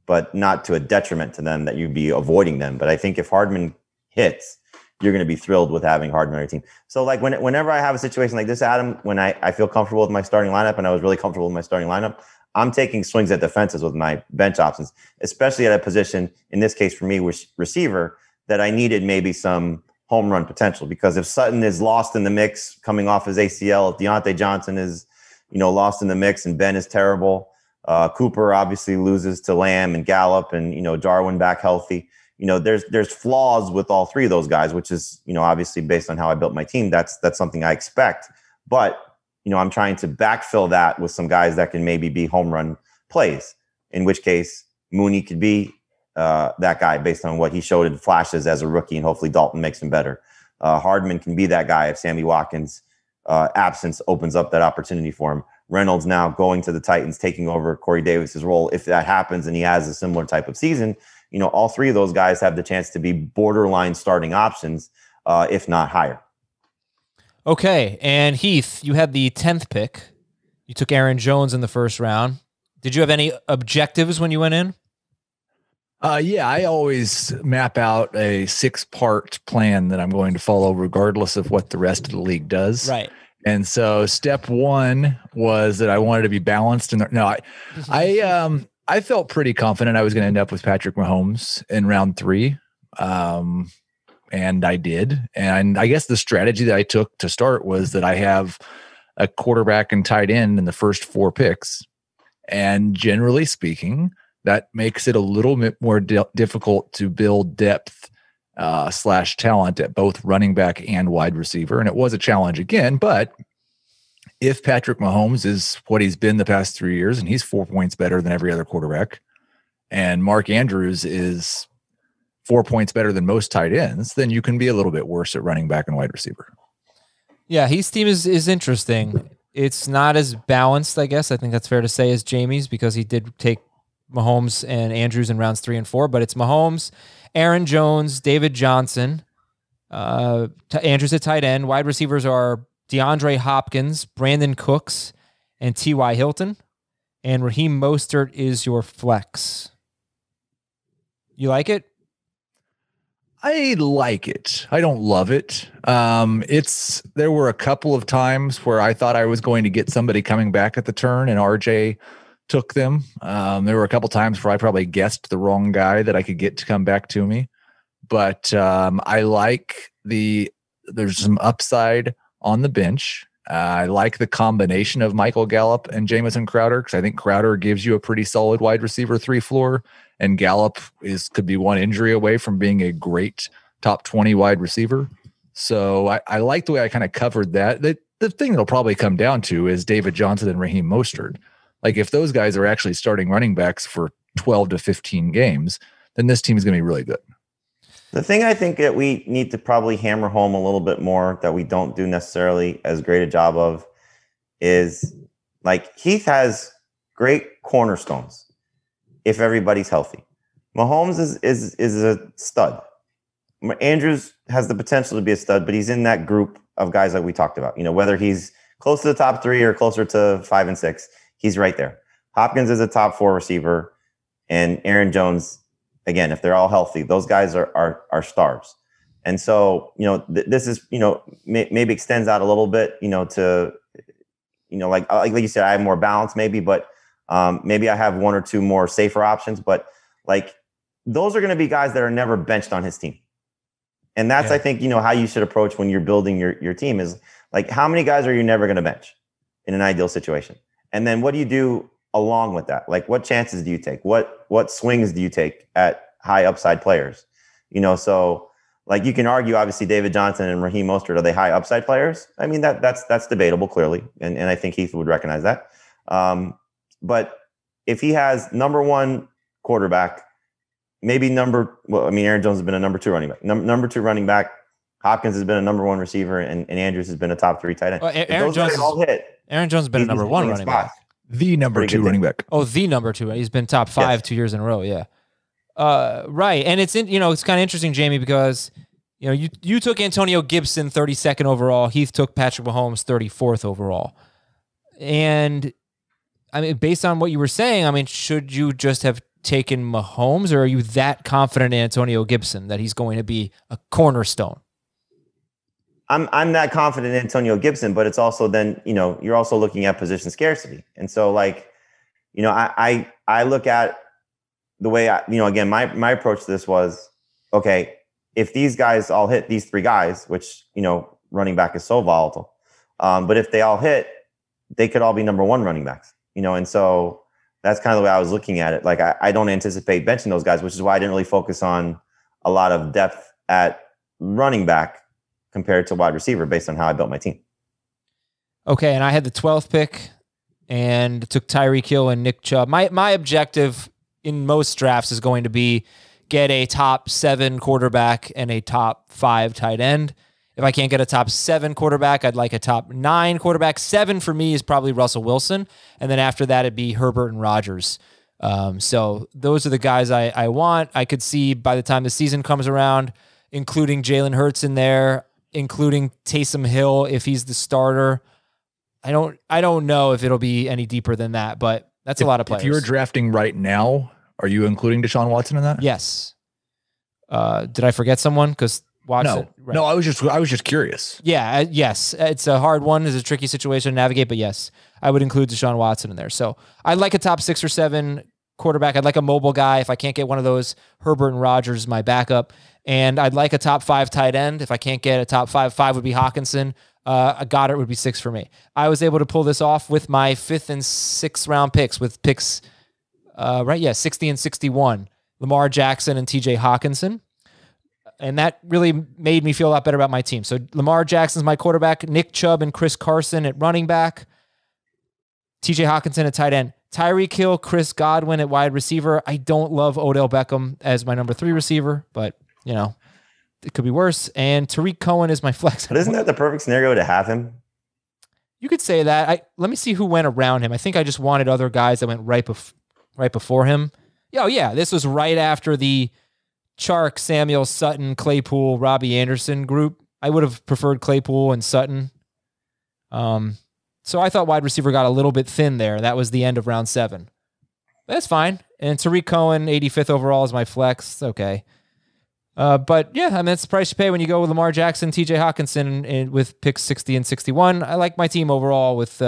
but not to a detriment to them that you'd be avoiding them. But I think if Hardman hits, you're going to be thrilled with having Hardman on your team. So like whenever I have a situation like this, Adam, when I feel comfortable with my starting lineup, and I was really comfortable with my starting lineup, I'm taking swings at defenses with my bench options, especially at a position, in this case for me, receiver, that I needed maybe some home run potential. Because if Sutton is lost in the mix coming off his ACL, if Deontay Johnson is, lost in the mix and Ben is terrible, Cooper obviously loses to Lamb and Gallup, and, Jarwin back healthy. There's flaws with all 3 of those guys, which is, obviously based on how I built my team, that's something I expect. But I'm trying to backfill that with some guys that can maybe be home run plays, in which case Mooney could be that guy based on what he showed in flashes as a rookie, and hopefully Dalton makes him better. Hardman can be that guy if Sammy Watkins' absence opens up that opportunity for him. Reynolds now going to the Titans, taking over Corey Davis's role. If that happens and he has a similar type of season, all three of those guys have the chance to be borderline starting options, if not higher. Okay, and Heath, you had the 10th pick. You took Aaron Jones in the first round. Did you have any objectives when you went in? Yeah, I always map out a 6-part plan that I'm going to follow regardless of what the rest of the league does. Right. And so step 1 was that I wanted to be balanced. I felt pretty confident I was going to end up with Patrick Mahomes in round 3. And I did. And I guess the strategy that I took to start was that I have a quarterback and tight end in the first 4 picks. And generally speaking, that makes it a little bit more difficult to build depth / talent at both running back and wide receiver. And it was a challenge again, but if Patrick Mahomes is what he's been the past 3 years, and he's 4 points better than every other quarterback, and Mark Andrews is 4 points better than most tight ends, then you can be a little bit worse at running back and wide receiver. Yeah, Heath's team is interesting. It's not as balanced, I guess. I think that's fair to say, as Jamey's, because he did take Mahomes and Andrews in rounds 3 and 4, but it's Mahomes, Aaron Jones, David Johnson, Andrews at tight end. Wide receivers are DeAndre Hopkins, Brandon Cooks, and T.Y. Hilton. And Raheem Mostert is your flex. You like it? I like it. I don't love it. There were a couple of times where I thought I was going to get somebody coming back at the turn, and RJ took them. There were a couple times where I probably guessed the wrong guy that I could get to come back to me. But I like there's some upside on the bench. I like the combination of Michael Gallup and Jamison Crowder, because I think Crowder gives you a pretty solid wide receiver 3 floor, and Gallup could be one injury away from being a great top 20 wide receiver. So I like the way I kind of covered that. The thing that'll probably come down to is David Johnson and Raheem Mostert. Like, if those guys are actually starting running backs for 12 to 15 games, then this team is going to be really good. The thing I think that we need to probably hammer home a little bit more that we don't do necessarily as great a job of is, like, Heath has great cornerstones if everybody's healthy. Mahomes is a stud. Andrews has the potential to be a stud, but he's in that group of guys that we talked about. Whether he's close to the top 3 or closer to 5 and 6, he's right there. Hopkins is a top 4 receiver, and Aaron Jones, again, if they're all healthy, those guys are stars. And so, this is, maybe extends out a little bit, to, like you said, I have more balance maybe, but maybe I have 1 or 2 more safer options, but like, those are going to be guys that are never benched on his team. And that's, I think, how you should approach when you're building your team is, like, how many guys are you never going to bench in an ideal situation? And then what do you do along with that? Like, what chances do you take? What swings do you take at high upside players? So, like, you can argue, obviously, David Johnson and Raheem Mostert, are they high upside players? I mean, that's debatable, clearly. And I think Heath would recognize that. But if he has number 1 quarterback, maybe Aaron Jones has been a number 2 running back. Number 2 running back, Hopkins has been a number 1 receiver, and Andrews has been a top 3 tight end. Well, Aaron Jones has been a number 1 running back. The number 2 running back. Oh, the number 2. He's been top 5 2 years in a row. Yeah. Right. And it's kind of interesting, Jamey, because, you took Antonio Gibson 32nd overall. Heath took Patrick Mahomes 34th overall. And I mean, based on what you were saying, I mean, should you just have taken Mahomes, or are you that confident in Antonio Gibson that he's going to be a cornerstone? I'm that confident in Antonio Gibson, but it's also then, you're also looking at position scarcity. And so, like, I look at the way again, my approach to this was, okay, if these guys all hit, these 3 guys, which, running back is so volatile. But if they all hit, they could all be number 1 running backs, and so that's kind of the way I was looking at it. Like, I don't anticipate benching those guys, which is why I didn't really focus on a lot of depth at running back compared to wide receiver based on how I built my team. Okay, and I had the 12th pick and took Tyreek Hill and Nick Chubb. My objective in most drafts is going to be get a top 7 quarterback and a top 5 tight end. If I can't get a top 7 quarterback, I'd like a top 9 quarterback. 7 for me is probably Russell Wilson. And then after that, it'd be Herbert and Rodgers. So those are the guys I want. I could see by the time the season comes around, including Jalen Hurts in there, including Taysom Hill if he's the starter. I don't know if it'll be any deeper than that, but that's a lot of players. If you were drafting right now, are you including Deshaun Watson in that? Yes. Did I forget someone? Because Watson. No, no, I was just curious. Yeah, yes, it's a hard one. It's a tricky situation to navigate, but yes, I would include Deshaun Watson in there. So I'd like a top 6 or 7 quarterback. I'd like a mobile guy. If I can't get one of those, Herbert and Rodgers, my backup. And I'd like a top 5 tight end. If I can't get a top 5 would be Hawkinson. A Goddard would be 6 for me. I was able to pull this off with my 5th and 6th round picks with picks, 60 and 61. Lamar Jackson and TJ Hawkinson. And that really made me feel a lot better about my team. So Lamar Jackson's my quarterback, Nick Chubb and Chris Carson at running back, TJ Hawkinson at tight end, Tyreek Hill, Chris Godwin at wide receiver. I don't love Odell Beckham as my number 3 receiver, but it could be worse. And Tariq Cohen is my flex. But isn't that the perfect scenario to have him? You could say that. Let me see who went around him. I think I just wanted other guys that went right before him. Oh yeah, this was right after the Chark, Samuel, Sutton, Claypool, Robbie Anderson group. I would have preferred Claypool and Sutton. So I thought wide receiver got a little bit thin there. That was the end of round 7. That's fine. And Tariq Cohen, 85th overall is my flex. Okay. But yeah, I mean, that's the price you pay when you go with Lamar Jackson, TJ Hawkinson with picks 60 and 61. I like my team overall with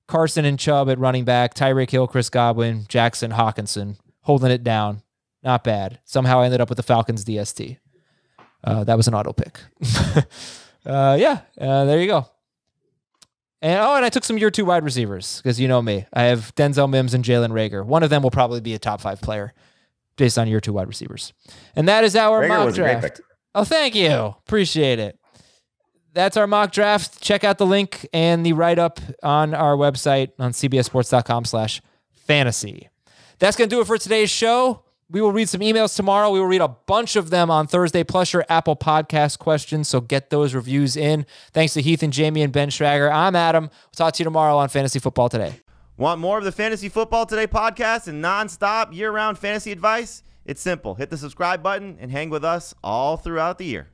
Carson and Chubb at running back, Tyreek Hill, Chris Godwin, Jackson, Hawkinson, holding it down. Not bad. Somehow I ended up with the Falcons DST. That was an auto pick. There you go. And I took some year 2 wide receivers because you know me. I have Denzel Mims and Jalen Reagor. One of them will probably be a top 5 player based on year 2 wide receivers. And that is our mock draft. Oh, thank you. Appreciate it. That's our mock draft. Check out the link and the write-up on our website on cbssports.com/fantasy. That's going to do it for today's show. We will read some emails tomorrow. We will read a bunch of them on Thursday, plus your Apple Podcast questions, so get those reviews in. Thanks to Heath and Jamey and Ben Schrager. I'm Adam. We'll talk to you tomorrow on Fantasy Football Today. Want more of the Fantasy Football Today podcast and nonstop year-round fantasy advice? It's simple. Hit the subscribe button and hang with us all throughout the year.